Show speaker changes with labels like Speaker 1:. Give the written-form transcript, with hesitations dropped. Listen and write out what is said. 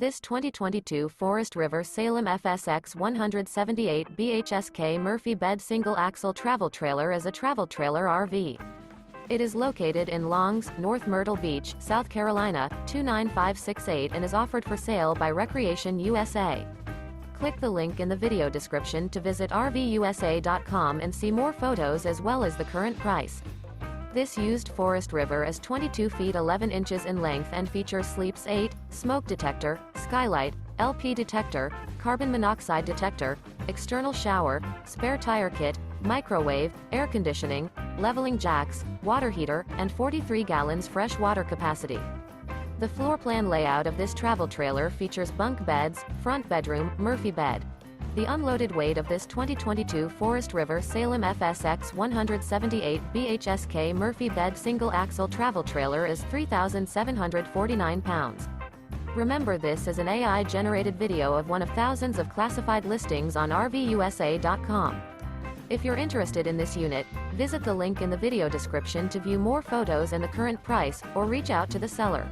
Speaker 1: This 2022 Forest River Salem FSX 178 BHSK Murphy bed single-axle travel trailer is a travel trailer RV. It is located in Longs, North Myrtle Beach, South Carolina, 29568 and is offered for sale by Recreation USA. Click the link in the video description to visit RVUSA.com and see more photos as well as the current price. This used Forest River is 22 feet 11 inches in length and features Sleeps 8, smoke detector, skylight, LP detector, carbon monoxide detector, external shower, spare tire kit, microwave, air conditioning, leveling jacks, water heater, and 43 gallons fresh water capacity. The floor plan layout of this travel trailer features bunk beds, front bedroom, Murphy bed. The unloaded weight of this 2022 Forest River Salem FSX 178 BHSK Murphy bed single-axle travel trailer is 3,749 pounds. Remember, this is an AI-generated video of one of thousands of classified listings on RVUSA.com. If you're interested in this unit, visit the link in the video description to view more photos and the current price, or reach out to the seller.